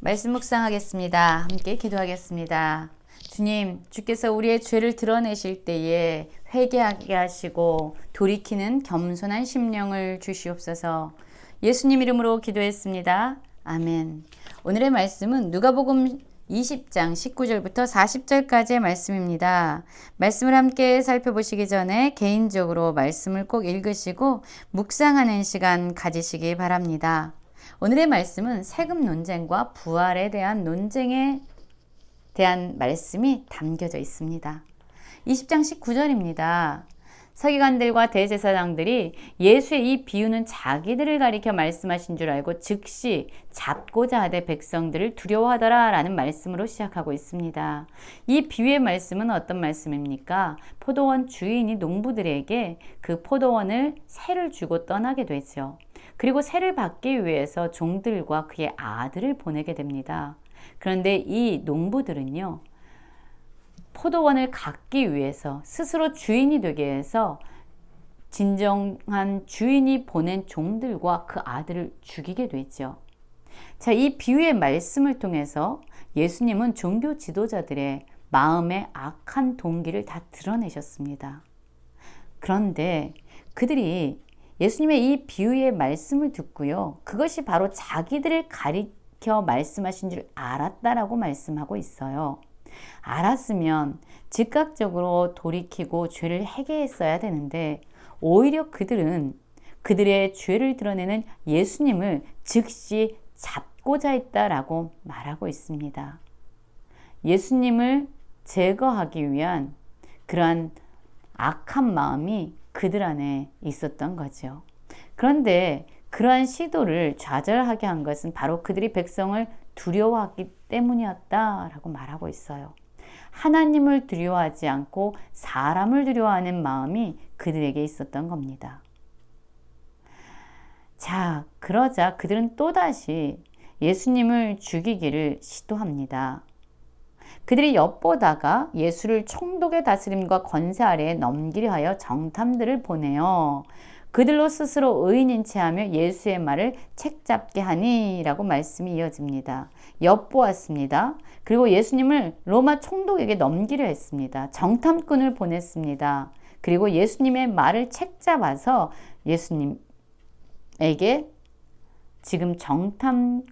말씀 묵상하겠습니다. 함께 기도하겠습니다. 주님, 주께서 우리의 죄를 드러내실 때에 회개하게 하시고 돌이키는 겸손한 심령을 주시옵소서. 예수님 이름으로 기도했습니다. 아멘. 오늘의 말씀은 누가복음 20장 19절부터 40절까지의 말씀입니다. 말씀을 함께 살펴보시기 전에 개인적으로 말씀을 꼭 읽으시고 묵상하는 시간 가지시기 바랍니다. 오늘의 말씀은 세금 논쟁과 부활에 대한 논쟁에 대한 말씀이 담겨져 있습니다. 20장 19절입니다. 서기관들과 대제사장들이 예수의 이 비유는 자기들을 가리켜 말씀하신 줄 알고 즉시 잡고자 하되 백성들을 두려워하더라 라는 말씀으로 시작하고 있습니다. 이 비유의 말씀은 어떤 말씀입니까? 포도원 주인이 농부들에게 그 포도원을 세를 주고 떠나게 되죠. 그리고 세를 받기 위해서 종들과 그의 아들을 보내게 됩니다. 그런데 이 농부들은요, 포도원을 갖기 위해서 스스로 주인이 되기 위해서 진정한 주인이 보낸 종들과 그 아들을 죽이게 되죠. 자, 이 비유의 말씀을 통해서 예수님은 종교 지도자들의 마음의 악한 동기를 다 드러내셨습니다. 그런데 그들이 예수님의 이 비유의 말씀을 듣고요, 그것이 바로 자기들을 가리켜 말씀하신 줄 알았다라고 말씀하고 있어요. 알았으면 즉각적으로 돌이키고 죄를 회개했어야 되는데 오히려 그들은 그들의 죄를 드러내는 예수님을 즉시 잡고자 했다라고 말하고 있습니다. 예수님을 제거하기 위한 그러한 악한 마음이 그들 안에 있었던 거죠. 그런데 그러한 시도를 좌절하게 한 것은 바로 그들이 백성을 두려워하기 때문이었다라고 말하고 있어요. 하나님을 두려워하지 않고 사람을 두려워하는 마음이 그들에게 있었던 겁니다. 자, 그러자 그들은 또다시 예수님을 죽이기를 시도합니다. 그들이 엿보다가 예수를 총독의 다스림과 권세 아래에 넘기려 하여 정탐들을 보내요. 그들로 스스로 의인인 체하며 예수의 말을 책잡게 하니라고 말씀이 이어집니다. 엿보았습니다. 그리고 예수님을 로마 총독에게 넘기려 했습니다. 정탐꾼을 보냈습니다. 그리고 예수님의 말을 책잡아서 예수님에게 지금 정탐들에게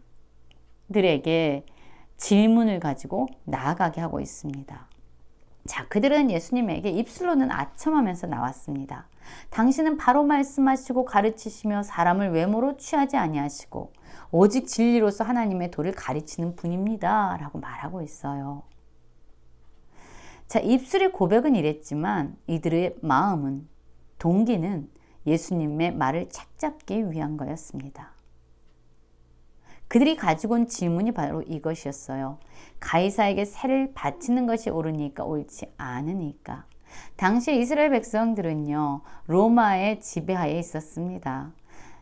질문을 가지고 나아가게 하고 있습니다. 자, 그들은 예수님에게 입술로는 아첨하면서 나왔습니다. 당신은 바로 말씀하시고 가르치시며 사람을 외모로 취하지 아니하시고 오직 진리로서 하나님의 도를 가르치는 분입니다 라고 말하고 있어요. 자, 입술의 고백은 이랬지만 이들의 마음은, 동기는 예수님의 말을 책잡기 위한 거였습니다. 그들이 가지고 온 질문이 바로 이것이었어요. 가이사에게 세를 바치는 것이 옳으니까 옳지 않으니까. 당시 이스라엘 백성들은요, 로마의 지배하에 있었습니다.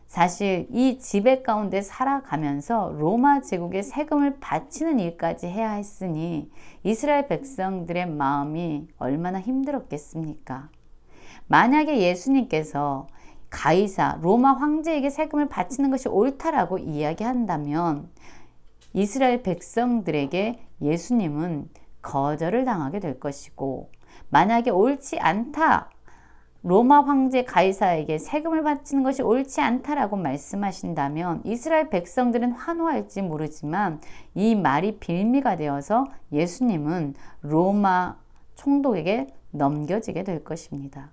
사실 이 지배 가운데 살아가면서 로마 제국의 세금을 바치는 일까지 해야 했으니 이스라엘 백성들의 마음이 얼마나 힘들었겠습니까? 만약에 예수님께서 가이사, 로마 황제에게 세금을 바치는 것이 옳다라고 이야기한다면 이스라엘 백성들에게 예수님은 거절을 당하게 될 것이고, 만약에 옳지 않다, 로마 황제 가이사에게 세금을 바치는 것이 옳지 않다라고 말씀하신다면 이스라엘 백성들은 환호할지 모르지만 이 말이 빌미가 되어서 예수님은 로마 총독에게 넘겨지게 될 것입니다.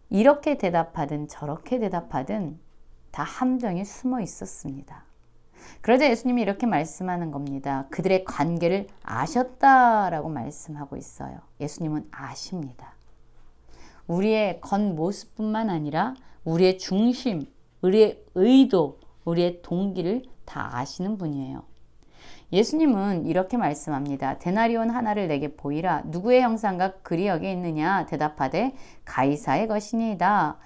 이렇게 대답하든 저렇게 대답하든 다 함정이 숨어 있었습니다. 그러자 예수님이 이렇게 말씀하는 겁니다. 그들의 관계를 아셨다라고 말씀하고 있어요. 예수님은 아십니다. 우리의 겉모습뿐만 아니라 우리의 중심, 우리의 의도, 우리의 동기를 다 아시는 분이에요. 예수님은 이렇게 말씀합니다. 데나리온 하나를 내게 보이라. 누구의 형상과 글이 여기 있느냐? 대답하되 가이사의 것이니이다.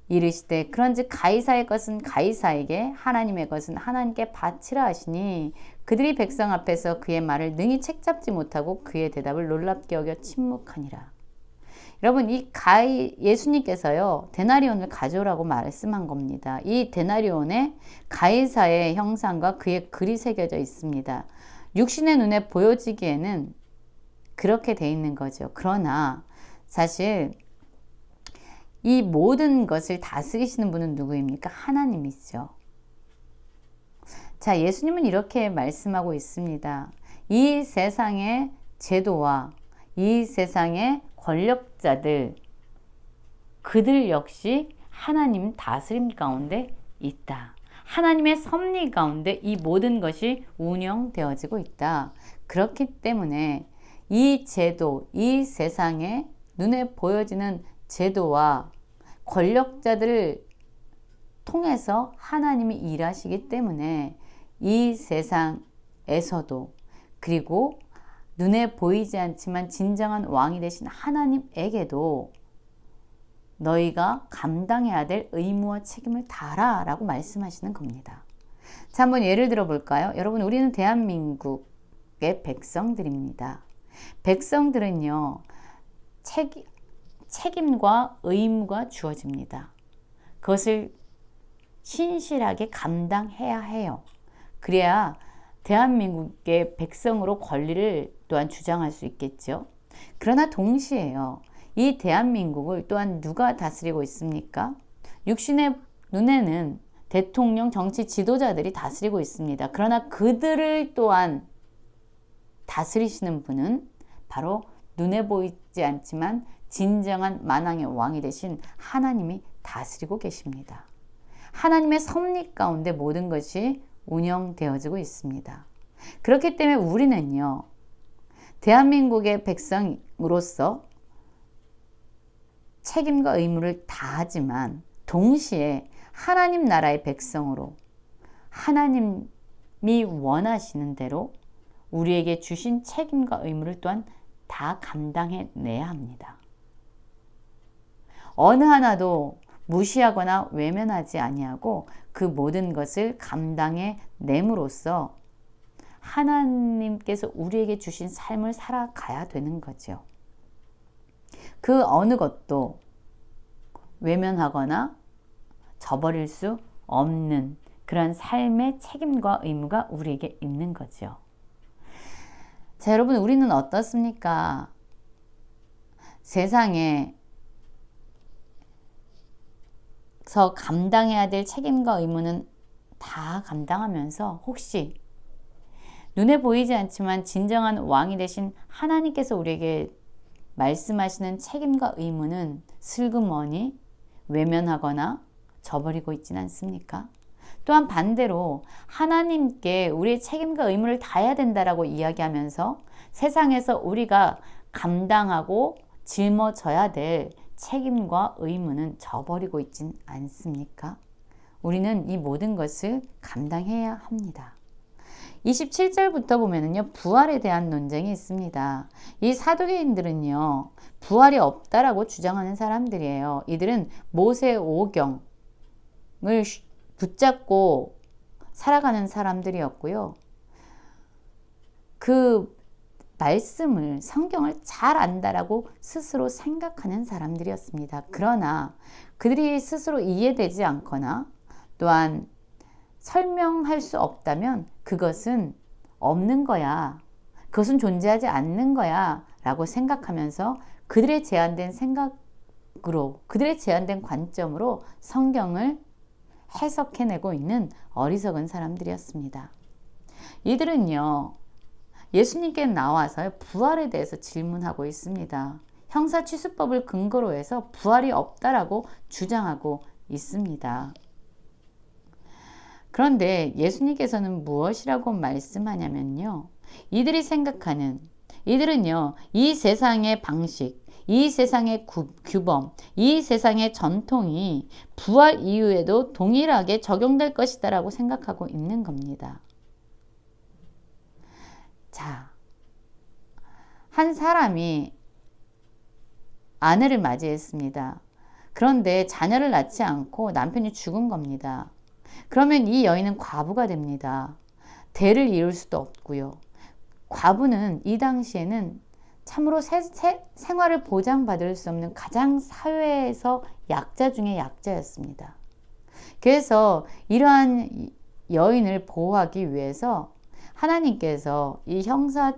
이르시되 그런즉 가이사의 것은 가이사에게, 하나님의 것은 하나님께 바치라 하시니, 그들이 백성 앞에서 그의 말을 능히 책잡지 못하고 그의 대답을 놀랍게 여겨 침묵하니라. 여러분 이 예수님께서요 데나리온을 가져오라고 말씀한 겁니다. 이 데나리온에 가이사의 형상과 그의 글이 새겨져 있습니다. 육신의 눈에 보여지기에는 그렇게 돼 있는 거죠. 그러나 사실 이 모든 것을 다스리시는 분은 누구입니까? 하나님이죠. 자, 예수님은 이렇게 말씀하고 있습니다. 이 세상의 제도와 이 세상의 권력자들, 그들 역시 하나님 다스림 가운데 있다. 하나님의 섭리 가운데 이 모든 것이 운영되어지고 있다. 그렇기 때문에 이 제도, 이 세상에 눈에 보여지는 제도와 권력자들을 통해서 하나님이 일하시기 때문에 이 세상에서도 그리고 눈에 보이지 않지만 진정한 왕이 되신 하나님에게도 너희가 감당해야 될 의무와 책임을 다하라 라고 말씀하시는 겁니다. 자, 한번 예를 들어 볼까요? 여러분, 우리는 대한민국의 백성들입니다. 백성들은요, 책임과 의무가 주어집니다. 그것을 신실하게 감당해야 해요. 그래야 대한민국의 백성으로 권리를 또한 주장할 수 있겠죠. 그러나 동시에요, 이 대한민국을 또한 누가 다스리고 있습니까? 육신의 눈에는 대통령, 정치 지도자들이 다스리고 있습니다. 그러나 그들을 또한 다스리시는 분은 바로 눈에 보이지 않지만 진정한 만왕의 왕이 되신 하나님이 다스리고 계십니다. 하나님의 섭리 가운데 모든 것이 운영되어지고 있습니다. 그렇기 때문에 우리는요, 대한민국의 백성으로서 책임과 의무를 다하지만 동시에 하나님 나라의 백성으로 하나님이 원하시는 대로 우리에게 주신 책임과 의무를 또한 다 감당해내야 합니다. 어느 하나도 무시하거나 외면하지 아니하고 그 모든 것을 감당해 내므로써 하나님께서 우리에게 주신 삶을 살아가야 되는 거죠. 그 어느 것도 외면하거나 저버릴 수 없는 그런 삶의 책임과 의무가 우리에게 있는 거죠. 자, 여러분, 우리는 어떻습니까? 세상에 서 감당해야 될 책임과 의무는 다 감당하면서 혹시 눈에 보이지 않지만 진정한 왕이 되신 하나님께서 우리에게 말씀하시는 책임과 의무는 슬그머니 외면하거나 저버리고 있지는 않습니까? 또한 반대로 하나님께 우리의 책임과 의무를 다해야 된다라고 이야기하면서 세상에서 우리가 감당하고 짊어져야 될 책임과 의무는 저버리고 있진 않습니까? 우리는 이 모든 것을 감당해야 합니다. 27절부터 보면은요, 부활에 대한 논쟁이 있습니다. 이 사두개인들은요, 부활이 없다라고 주장하는 사람들이에요. 이들은 모세 오경을 붙잡고 살아가는 사람들이었고요. 그 말씀을, 성경을 잘 안다라고 스스로 생각하는 사람들이었습니다. 그러나 그들이 스스로 이해되지 않거나 또한 설명할 수 없다면 그것은 없는 거야, 그것은 존재하지 않는 거야 라고 생각하면서 그들의 제한된 생각으로, 그들의 제한된 관점으로 성경을 해석해내고 있는 어리석은 사람들이었습니다. 이들은요, 예수님께 나와서 부활에 대해서 질문하고 있습니다. 형사취수법을 근거로 해서 부활이 없다라고 주장하고 있습니다. 그런데 예수님께서는 무엇이라고 말씀하냐면요, 이들이 생각하는, 이들은요, 이 세상의 방식, 이 세상의 규범, 이 세상의 전통이 부활 이후에도 동일하게 적용될 것이다 라고 생각하고 있는 겁니다. 자, 한 사람이 아내를 맞이했습니다. 그런데 자녀를 낳지 않고 남편이 죽은 겁니다. 그러면 이 여인은 과부가 됩니다. 대를 이을 수도 없고요. 과부는 이 당시에는 참으로 생활을 보장받을 수 없는 가장 사회에서 약자 중에 약자였습니다. 그래서 이러한 여인을 보호하기 위해서 하나님께서 이 형사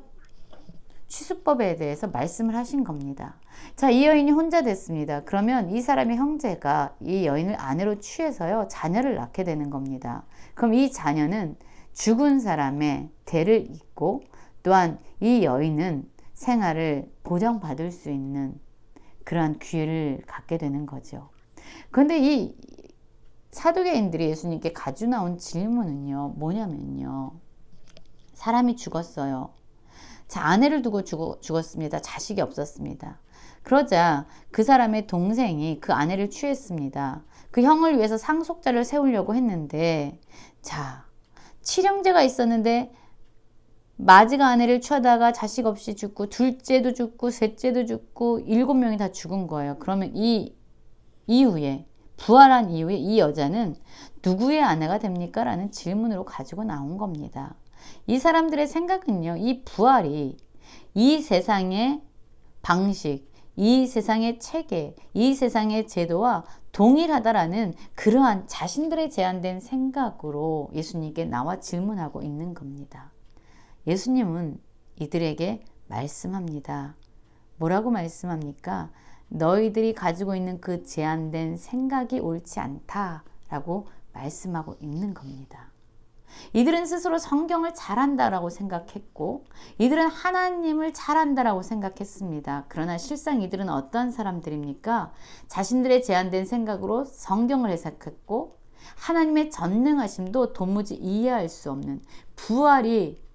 취수법에 대해서 말씀을 하신 겁니다. 자, 이 여인이 혼자 됐습니다. 그러면 이 사람의 형제가 이 여인을 아내로 취해서요, 자녀를 낳게 되는 겁니다. 그럼 이 자녀는 죽은 사람의 대를 잇고 또한 이 여인은 생활을 보장받을 수 있는 그러한 기회를 갖게 되는 거죠. 그런데 이 사두개인들이 예수님께 가지고 나온 질문은요, 뭐냐면요. 사람이 죽었어요. 자, 아내를 두고 죽었습니다. 자식이 없었습니다. 그러자 그 사람의 동생이 그 아내를 취했습니다. 그 형을 위해서 상속자를 세우려고 했는데, 자, 칠형제가 있었는데 마지가 아내를 취하다가 자식 없이 죽고, 둘째도 죽고, 셋째도 죽고, 7명이 다 죽은 거예요. 그러면 이 이후에, 부활한 이후에 이 여자는 누구의 아내가 됩니까? 라는 질문으로 가지고 나온 겁니다. 이 사람들의 생각은요, 이 부활이 이 세상의 방식, 이 세상의 체계, 이 세상의 제도와 동일하다라는 그러한 자신들의 제한된 생각으로 예수님께 나와 질문하고 있는 겁니다. 예수님은 이들에게 말씀합니다. 뭐라고 말씀합니까? 너희들이 가지고 있는 그 제한된 생각이 옳지 않다라고 말씀하고 있는 겁니다. 이들은 스스로 성경을 잘한다라고 생각했고, 이들은 하나님을 잘한다라고 생각했습니다. 그러나 실상 이들은 어떤 사람들입니까? 자신들의 제한된 생각으로 성경을 해석했고, 하나님의 전능하심도 도무지 이해할 수 없는, 부활이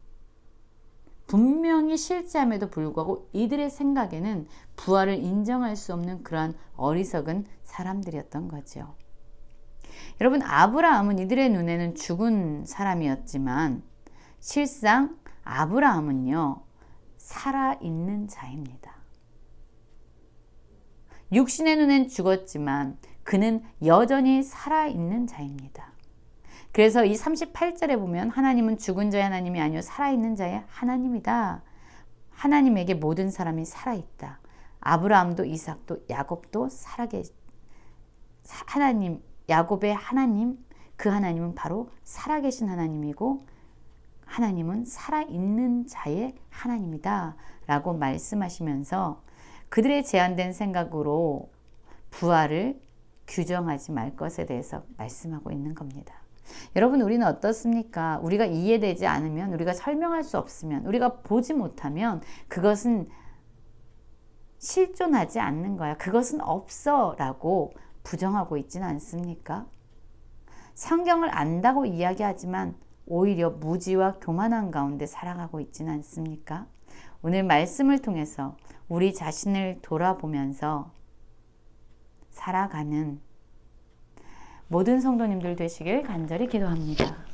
분명히 실제함에도 불구하고 이들의 생각에는 부활을 인정할 수 없는 그러한 어리석은 사람들이었던 거죠. 여러분, 아브라함은 이들의 눈에는 죽은 사람이었지만 실상 아브라함은요, 살아있는 자입니다. 육신의 눈엔 죽었지만 그는 여전히 살아있는 자입니다. 그래서 이 38절에 보면 하나님은 죽은 자의 하나님이 아니요 살아있는 자의 하나님이다. 하나님에게 모든 사람이 살아있다. 아브라함도 이삭도 야곱도 하나님, 야곱의 하나님, 그 하나님은 바로 살아계신 하나님이고 하나님은 살아있는 자의 하나님이다 라고 말씀하시면서 그들의 제한된 생각으로 부활을 규정하지 말 것에 대해서 말씀하고 있는 겁니다. 여러분, 우리는 어떻습니까? 우리가 이해되지 않으면, 우리가 설명할 수 없으면, 우리가 보지 못하면 그것은 실존하지 않는 거야. 그것은 없어 라고 부정하고 있지는 않습니까? 성경을 안다고 이야기하지만 오히려 무지와 교만한 가운데 살아가고 있지는 않습니까? 오늘 말씀을 통해서 우리 자신을 돌아보면서 살아가는 모든 성도님들 되시길 간절히 기도합니다.